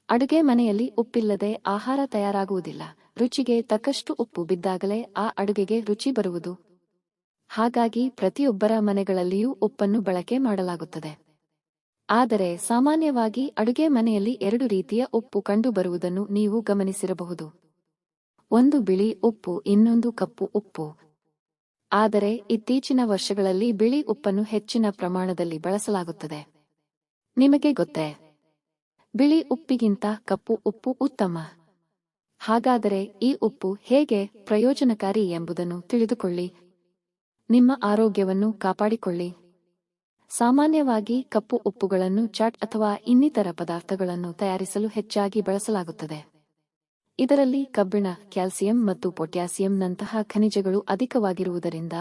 ಅಡುಗೆ ಮನೆಯಲ್ಲಿ ಉಪ್ಪಿಲ್ಲದೆ ಆಹಾರ ತಯಾರಾಗುವುದಿಲ್ಲ. ರುಚಿಗೆ ತಕ್ಕಷ್ಟು ಉಪ್ಪು ಬಿದ್ದಾಗಲೇ ಆ ಅಡುಗೆಗೆ ರುಚಿ ಬರುವುದು. ಹಾಗಾಗಿ ಪ್ರತಿಯೊಬ್ಬರ ಮನೆಗಳಲ್ಲಿಯೂ ಉಪ್ಪನ್ನು ಬಳಕೆ ಮಾಡಲಾಗುತ್ತದೆ. ಆದರೆ ಸಾಮಾನ್ಯವಾಗಿ ಅಡುಗೆ ಮನೆಯಲ್ಲಿ ಎರಡು ರೀತಿಯ ಉಪ್ಪು ಕಂಡುಬರುವುದನ್ನು ನೀವು ಗಮನಿಸಿರಬಹುದು. ಒಂದು ಬಿಳಿ ಉಪ್ಪು, ಇನ್ನೊಂದು ಕಪ್ಪು ಉಪ್ಪು. ಆದರೆ ಇತ್ತೀಚಿನ ವರ್ಷಗಳಲ್ಲಿ ಬಿಳಿ ಉಪ್ಪನ್ನು ಹೆಚ್ಚಿನ ಪ್ರಮಾಣದಲ್ಲಿ ಬಳಸಲಾಗುತ್ತದೆ. ನಿಮಗೆ ಗೊತ್ತೇ? ಬಿಳಿ ಉಪ್ಪಿಗಿಂತ ಕಪ್ಪು ಉಪ್ಪು ಉತ್ತಮ. ಹಾಗಾದರೆ ಈ ಉಪ್ಪು ಹೇಗೆ ಪ್ರಯೋಜನಕಾರಿ ಎಂಬುದನ್ನು ತಿಳಿದುಕೊಳ್ಳಿ. ನಿಮ್ಮ ಆರೋಗ್ಯವನ್ನು ಕಾಪಾಡಿಕೊಳ್ಳಿ. ಸಾಮಾನ್ಯವಾಗಿ ಕಪ್ಪು ಉಪ್ಪುಗಳನ್ನು ಚಾಟ್ ಅಥವಾ ಇನ್ನಿತರ ಪದಾರ್ಥಗಳನ್ನು ತಯಾರಿಸಲು ಹೆಚ್ಚಾಗಿ ಬಳಸಲಾಗುತ್ತದೆ. ಇದರಲ್ಲಿ ಕಬ್ಬಿಣ, ಕ್ಯಾಲ್ಸಿಯಂ ಮತ್ತು ಪೊಟ್ಯಾಸಿಯಂನಂತಹ ಖನಿಜಗಳು ಅಧಿಕವಾಗಿರುವುದರಿಂದ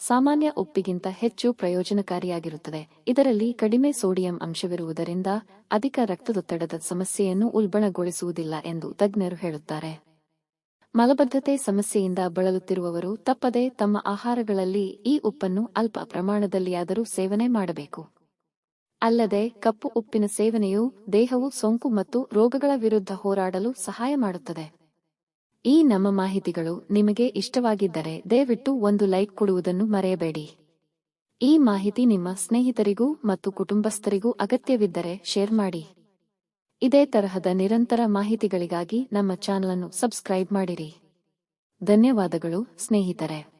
ಸಾಮಾನ್ಯ ಉಪ್ಪಿಗಿಂತ ಹೆಚ್ಚು ಪ್ರಯೋಜನಕಾರಿಯಾಗಿರುತ್ತದೆ. ಇದರಲ್ಲಿ ಕಡಿಮೆ ಸೋಡಿಯಂ ಅಂಶವಿರುವುದರಿಂದ ಅಧಿಕ ರಕ್ತದೊತ್ತಡದ ಸಮಸ್ಯೆಯನ್ನು ಉಲ್ಬಣಗೊಳಿಸುವುದಿಲ್ಲ ಎಂದು ತಜ್ಞರು ಹೇಳುತ್ತಾರೆ. ಮಲಬದ್ಧತೆ ಸಮಸ್ಯೆಯಿಂದ ಬಳಲುತ್ತಿರುವವರು ತಪ್ಪದೆ ತಮ್ಮ ಆಹಾರಗಳಲ್ಲಿ ಈ ಉಪ್ಪನ್ನು ಅಲ್ಪ ಪ್ರಮಾಣದಲ್ಲಿಯಾದರೂ ಸೇವನೆ ಮಾಡಬೇಕು. ಅಲ್ಲದೆ ಕಪ್ಪು ಉಪ್ಪಿನ ಸೇವನೆಯು ದೇಹವು ಸೋಂಕು ಮತ್ತು ರೋಗಗಳ ವಿರುದ್ಧ ಹೋರಾಡಲು ಸಹಾಯ ಮಾಡುತ್ತದೆ. ಈ ನಮ್ಮ ಮಾಹಿತಿಗಳು ನಿಮಗೆ ಇಷ್ಟವಾಗಿದ್ದರೆ ದಯವಿಟ್ಟು ಒಂದು ಲೈಕ್ ಕೊಡುವುದನ್ನು ಮರೆಯಬೇಡಿ. ಈ ಮಾಹಿತಿ ನಿಮ್ಮ ಸ್ನೇಹಿತರಿಗೂ ಮತ್ತು ಕುಟುಂಬಸ್ಥರಿಗೂ ಅಗತ್ಯವಿದ್ದರೆ ಶೇರ್ ಮಾಡಿ. ಇದೇ ತರಹದ ನಿರಂತರ ಮಾಹಿತಿಗಳಿಗಾಗಿ ನಮ್ಮ ಚಾನಲ್ ಅನ್ನು ಸಬ್ಸ್ಕ್ರೈಬ್ ಮಾಡಿರಿ. ಧನ್ಯವಾದಗಳು ಸ್ನೇಹಿತರೆ.